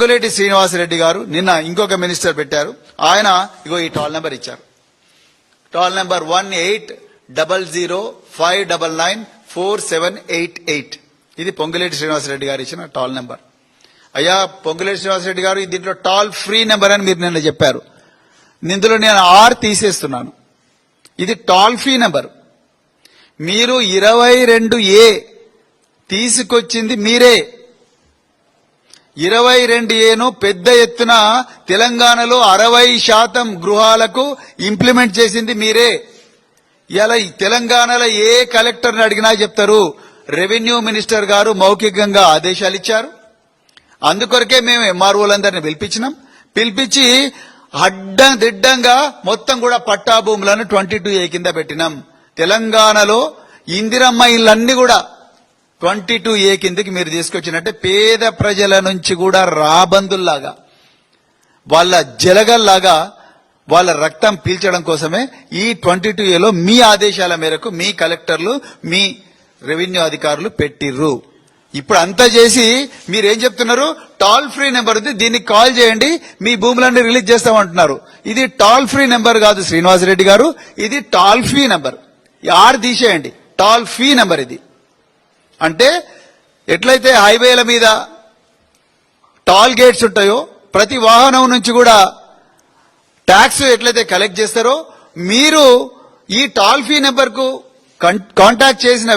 పొంగులేటి శ్రీనివాసరెడ్డి గారు నిన్న ఇంకొక మినిస్టర్ పెట్టారు. ఆయన ఇగో ఈ టాల్ నెంబర్ ఇచ్చారు. Tall number 180059994788. ఇది పొంగులేటి శ్రీనివాసరెడ్డి గారు ఇచ్చిన టాల్ నెంబర్. అయ్యా పొంగులేటి శ్రీనివాసరెడ్డి గారు దీంట్లో టాల్ ఫ్రీ నెంబర్ అని మీరు నిన్న చెప్పారు. ఇందులో నేను ఆర్ తీసేస్తున్నాను. ఇది టాల్ ఫ్రీ నెంబర్. మీరు 22A తీసుకొచ్చింది మీరే. 22Aను పెద్ద ఎత్తున తెలంగాణలో 60% గృహాలకు ఇంప్లిమెంట్ చేసింది మీరే. ఇలా తెలంగాణలో ఏ కలెక్టర్ని అడిగినా చెప్తారు రెవెన్యూ మినిస్టర్ గారు మౌఖికంగా ఆదేశాలు ఇచ్చారు. అందుకొరకే మేము ఎంఆర్ఓలందరినీ పిలిపించి అడ్డందిడ్డంగా మొత్తం కూడా పట్టా భూములను 22A కింద పెట్టినాం. తెలంగాణలో ఇందిరమ్మ ఇళ్ళన్నీ కూడా 22A కిందకి మీరు తీసుకొచ్చినట్టే పేద ప్రజల నుంచి కూడా రాబందుల్లాగా వాళ్ళ జలగల్లాగా వాళ్ళ రక్తం పీల్చడం కోసమే ఈ 22Aలో మీ ఆదేశాల మేరకు మీ కలెక్టర్లు మీ రెవెన్యూ అధికారులు పెట్టిర్రు. ఇప్పుడు అంతా చేసి మీరేం చెప్తున్నారు? టాల్ ఫ్రీ నెంబర్ ఉంది, దీనికి కాల్ చేయండి, మీ భూములన్నీ రిలీజ్ చేస్తామంటున్నారు. ఇది టాల్ ఫ్రీ నెంబర్ కాదు శ్రీనివాసరెడ్డి గారు, ఇది టాల్ ఫ్రీ నెంబర్. ఆర్ తీసేయండి, టాల్ ఫ్రీ నెంబర్ ఇది. అంటే ఎట్లయితే హైవేల మీద టాల్ గేట్స్ ఉంటాయో ప్రతి వాహనం నుంచి కూడా ట్యాక్స్ ఎట్లయితే కలెక్ట్ చేస్తారో మీరు ఈ టాల్ ఫ్రీ నెంబర్ కు కాంటాక్ట్ చేసిన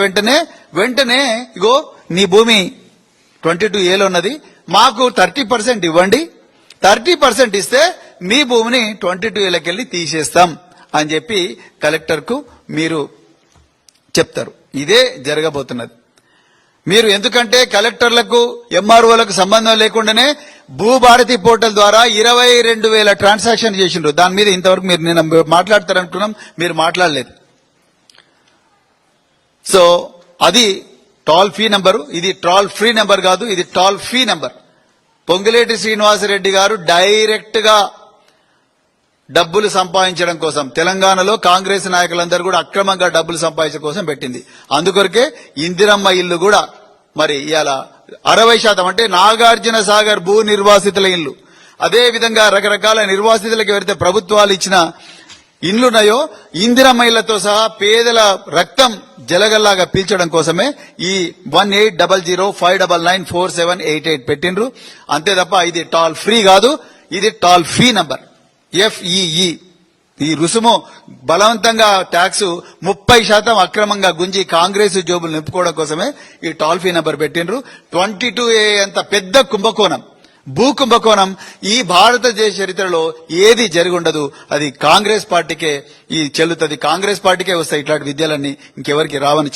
వెంటనే ఇగో నీ భూమి 22Aలో ఉన్నది, మాకు 30% ఇవ్వండి, 30% ఇస్తే మీ భూమిని 22Aలోకి వెళ్ళి తీసేస్తాం అని చెప్పి కలెక్టర్ కు మీరు చెప్తారు. ఇదే జరగబోతున్నది. మీరు ఎందుకంటే కలెక్టర్లకు ఎంఆర్ఓలకు సంబంధం లేకుండానే భూభారతి పోర్టల్ ద్వారా 22,000 ట్రాన్సాక్షన్ చేసిండ్రు. దాని మీద ఇంతవరకు మీరు నేను మాట్లాడతారనుకున్నాం, మీరు మాట్లాడలేదు. సో అది టాల్ ఫ్రీ నెంబరు, ఇది టాల్ ఫ్రీ నెంబర్ కాదు, ఇది toll free number. Ponguleti Srinivasa Reddy గారు డైరెక్ట్ గా డబ్బులు సంపాదించడం కోసం తెలంగాణలో కాంగ్రెస్ నాయకులందరూ కూడా అక్రమంగా డబ్బులు సంపాదించడం కోసం పెట్టింది. అందుకొరకే ఇందిరమ్మ ఇల్లు కూడా మరి ఇవాళ 60% అంటే నాగార్జున సాగర్ భూ నిర్వాసితుల ఇల్లు, అదే విధంగా రకరకాల నిర్వాసితులకు ఎవరైతే ప్రభుత్వాలు ఇచ్చిన ఇండ్లున్నాయో ఇందిరమ్మ ఇళ్లతో సహా పేదల రక్తం జలగల్లాగా పీల్చడం కోసమే ఈ 180059994788 పెట్టిండ్రు. అంతే తప్ప ఇది టాల్ ఫ్రీ కాదు, ఇది టాల్ ఫ్రీ నంబర్. FEE ఈ రుసుము బలవంతంగా ట్యాక్స్ 30% అక్రమంగా గుంజి కాంగ్రెస్ జోబులు నింపుకోవడం కోసమే ఈ టాల్ ఫ్రీ నంబర్ పెట్టిండ్రు. 22A అంత పెద్ద కుంభకోణం, భూ కుంభకోణం ఈ భారతదేశ చరిత్రలో ఏది జరిగి ఉండదు. అది కాంగ్రెస్ పార్టీకే ఈ చెల్లుతుంది, కాంగ్రెస్ పార్టీకే వస్తాయి ఇట్లాంటి విద్యలన్నీ, ఇంకెవరికి రావని